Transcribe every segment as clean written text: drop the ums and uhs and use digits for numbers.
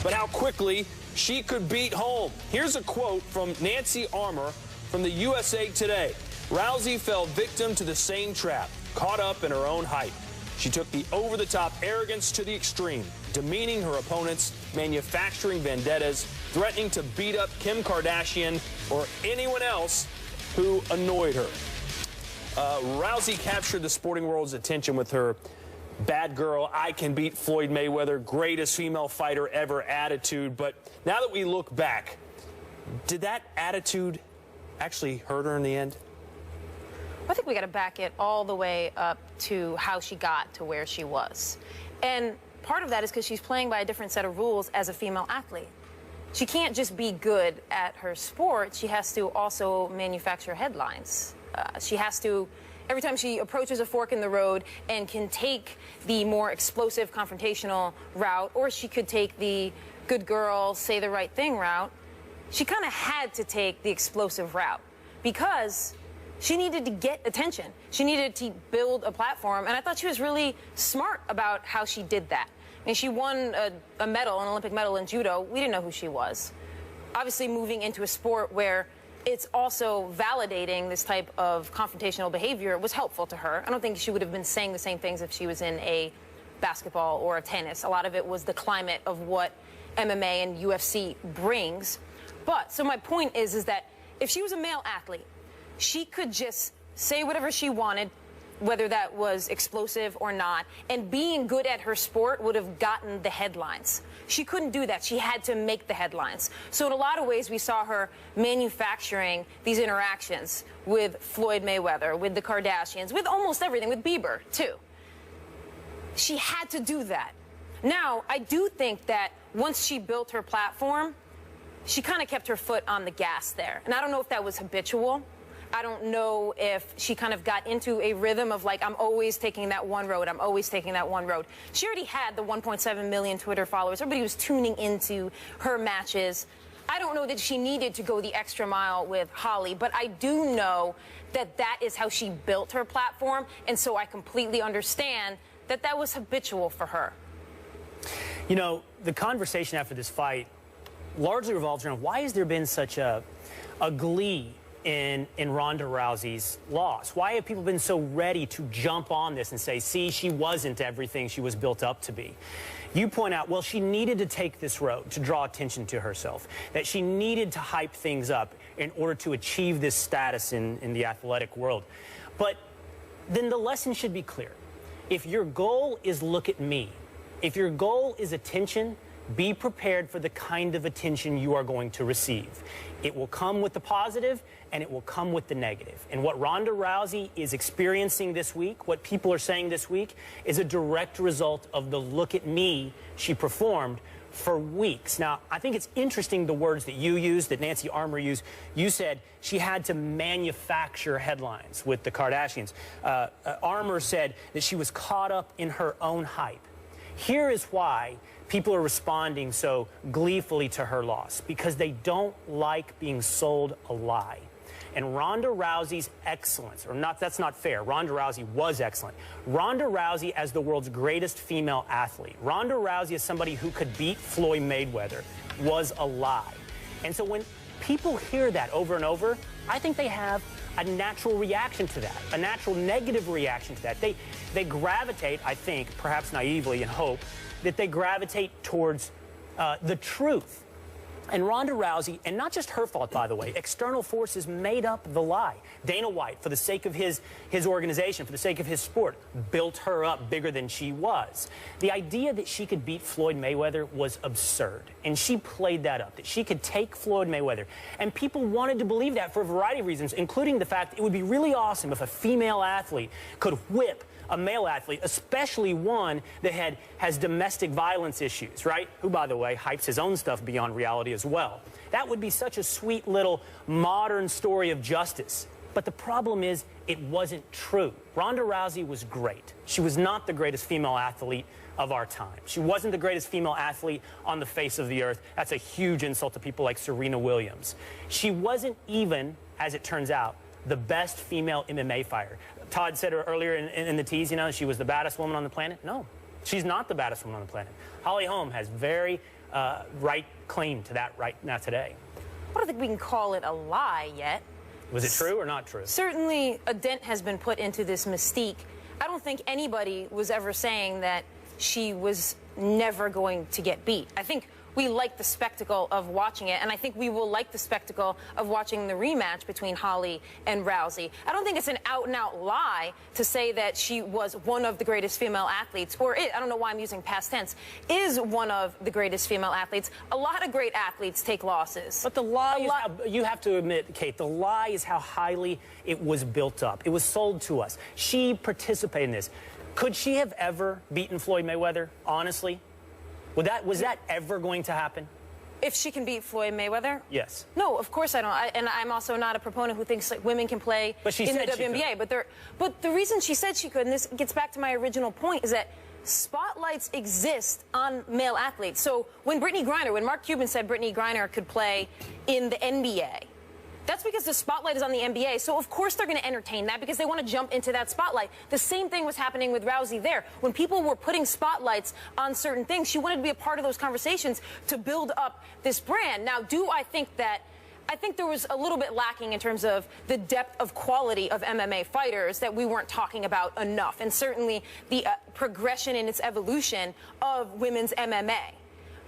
but how quickly she could beat home. Here's a quote from Nancy Armour from the USA Today. Rousey fell victim to the same trap, caught up in her own hype. She took the over-the-top arrogance to the extreme, demeaning her opponents, manufacturing vendettas, threatening to beat up Kim Kardashian or anyone else who annoyed her. Rousey captured the sporting world's attention with her bad girl, I can beat Floyd Mayweather, greatest female fighter ever attitude. But now that we look back, did that attitude actually hurt her in the end? I think we got to back it all the way up to how she got to where she was. And part of that is because she's playing by a different set of rules as a female athlete. She can't just be good at her sport. She has to also manufacture headlines. She has to, every time she approaches a fork in the road and can take the more explosive confrontational route, or she could take the good girl, say the right thing route, she kind of had to take the explosive route because she needed to get attention. She needed to build a platform, and I thought she was really smart about how she did that. I mean, she won a medal, an Olympic medal in judo. We didn't know who she was. Obviously, moving into a sport where it's also validating this type of confrontational behavior was helpful to her. I don't think she would have been saying the same things if she was in a basketball or a tennis. A lot of it was the climate of what MMA and UFC brings. But, so my point is that if she was a male athlete, she could just say whatever she wanted, whether that was explosive or not, and being good at her sport would have gotten the headlines. She couldn't do that. She had to make the headlines. So in a lot of ways, we saw her manufacturing these interactions with Floyd Mayweather, with the Kardashians, with almost everything, with Bieber, too. She had to do that. Now, I do think that once she built her platform, she kind of kept her foot on the gas there. And I don't know if that was habitual. I don't know if she kind of got into a rhythm of like, I'm always taking that one road, I'm always taking that one road. She already had the 1.7 million Twitter followers. Everybody was tuning into her matches. I don't know that she needed to go the extra mile with Holly, but I do know that that is how she built her platform, and so I completely understand that that was habitual for her. You know, the conversation after this fight largely revolves around why has there been such a glee in Ronda Rousey's loss? Why have people been so ready to jump on this and say, see, she wasn't everything she was built up to be? You point out, well, she needed to take this road to draw attention to herself, that she needed to hype things up in order to achieve this status in the athletic world. But then the lesson should be clear. If your goal is look at me, if your goal is attention, be prepared for the kind of attention you are going to receive. It will come with the positive, and it will come with the negative. And what Ronda Rousey is experiencing this week, what people are saying this week, is a direct result of the look at me she performed for weeks. Now, I think it's interesting the words that you used, that Nancy Armour used. You said she had to manufacture headlines with the Kardashians. Armour said that she was caught up in her own hype. Here is why people are responding so gleefully to her loss, because they don't like being sold a lie. And Ronda Rousey's excellence, or not, that's not fair. Ronda Rousey was excellent. Ronda Rousey as the world's greatest female athlete, Ronda Rousey as somebody who could beat Floyd Mayweather, was a lie. And so when people hear that over and over, I think they have a natural reaction to that, a natural negative reaction to that. They gravitate, I think, perhaps naively and hope, that they gravitate towards the truth. And Ronda Rousey, and not just her fault, by the way, external forces made up the lie. Dana White, for the sake of his organization, for the sake of his sport, built her up bigger than she was. The idea that she could beat Floyd Mayweather was absurd, and she played that up, that she could take Floyd Mayweather. And people wanted to believe that for a variety of reasons, including the fact it would be really awesome if a female athlete could whip a male athlete, especially one that has domestic violence issues, right? Who, by the way, hypes his own stuff beyond reality as well. That would be such a sweet little modern story of justice. But the problem is, it wasn't true. Ronda Rousey was great. She was not the greatest female athlete of our time. She wasn't the greatest female athlete on the face of the earth. That's a huge insult to people like Serena Williams. She wasn't even, as it turns out, the best female MMA fighter. Todd said earlier in the tease, you know, she was the baddest woman on the planet. No, she's not the baddest woman on the planet. Holly Holm has very right claim to that right now today. I don't think we can call it a lie yet. Was it true or not true? Certainly a dent has been put into this mystique. I don't think anybody was ever saying that she was never going to get beat. I think we like the spectacle of watching it, and I think we will like the spectacle of watching the rematch between Holly and Rousey. I don't think it's an out-and-out lie to say that she was one of the greatest female athletes, or I don't know why I'm using past tense, is one of the greatest female athletes. A lot of great athletes take losses. But the lie is how, you have to admit, Kate, the lie is how highly it was built up. It was sold to us. She participated in this. Could she have ever beaten Floyd Mayweather, honestly? Was that ever going to happen? If she can beat Floyd Mayweather? Yes. No, of course I don't. And I'm also not a proponent who thinks like women can play in the WNBA. But the reason she said she could, and this gets back to my original point, is that spotlights exist on male athletes. So when Mark Cuban said Brittany Griner could play in the NBA, that's because the spotlight is on the NBA, so of course they're going to entertain that because they want to jump into that spotlight. The same thing was happening with Rousey there. When people were putting spotlights on certain things, she wanted to be a part of those conversations to build up this brand. Now, I think there was a little bit lacking in terms of the depth of quality of MMA fighters that we weren't talking about enough, and certainly the progression in its evolution of women's MMA.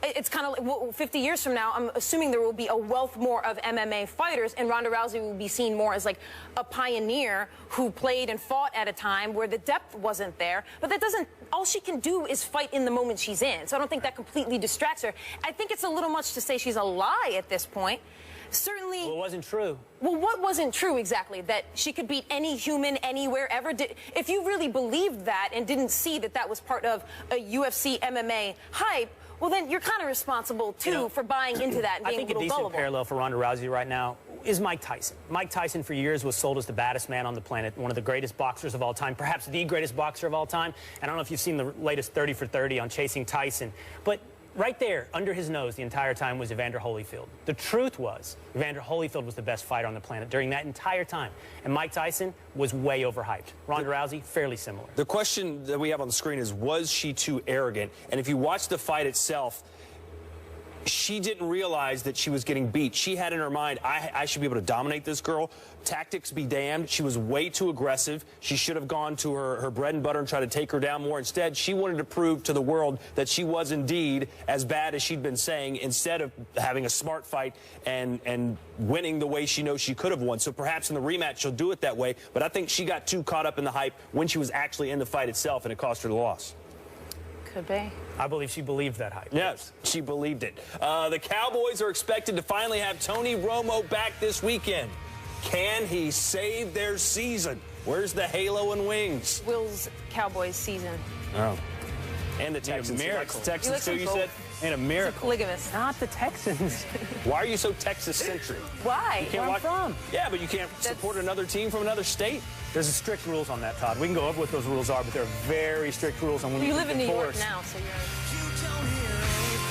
It's kind of like 50 years from now, I'm assuming there will be a wealth more of MMA fighters, and Ronda Rousey will be seen more as like a pioneer who played and fought at a time where the depth wasn't there. But that doesn't, all she can do is fight in the moment she's in. So I don't think that completely distracts her. I think it's a little much to say she's a lie at this point. Certainly. Well, it wasn't true. Well, what wasn't true exactly? That she could beat any human anywhere ever? If you really believed that and didn't see that that was part of a UFC MMA hype, well, then you're kind of responsible, too, for buying into that and being a little gullible. I think a decent parallel for Ronda Rousey right now is Mike Tyson. Mike Tyson, for years, was sold as the baddest man on the planet, one of the greatest boxers of all time, perhaps the greatest boxer of all time. And I don't know if you've seen the latest 30 for 30 on Chasing Tyson, but right there, under his nose the entire time was Evander Holyfield. The truth was, Evander Holyfield was the best fighter on the planet during that entire time. And Mike Tyson was way overhyped. Ronda Rousey, fairly similar. The question that we have on the screen is, was she too arrogant? And if you watch the fight itself, she didn't realize that she was getting beat. She had in her mind, I should be able to dominate this girl. Tactics be damned. She was way too aggressive. She should have gone to her bread and butter and tried to take her down more. Instead, she wanted to prove to the world that she was indeed as bad as she'd been saying, instead of having a smart fight and winning the way she knows she could have won. So perhaps in the rematch, she'll do it that way. But I think she got too caught up in the hype when she was actually in the fight itself, and it cost her the loss. Could be. I believe she believed that hype. Yes, she believed it. The Cowboys are expected to finally have Tony Romo back this weekend. Can he save their season? Where's the halo and wings? Will's Cowboys season. Oh. And the Texans. Miracle. Texans, too, you said? And a miracle. He's a polygamist. Not the Texans. Why are you so Texas-centric? Why? Where I'm from. Yeah, but you can't support another team from another state. There's strict rules on that, Todd. We can go over what those rules are, but there are very strict rules on when You you live in New York enforce. now, so you're...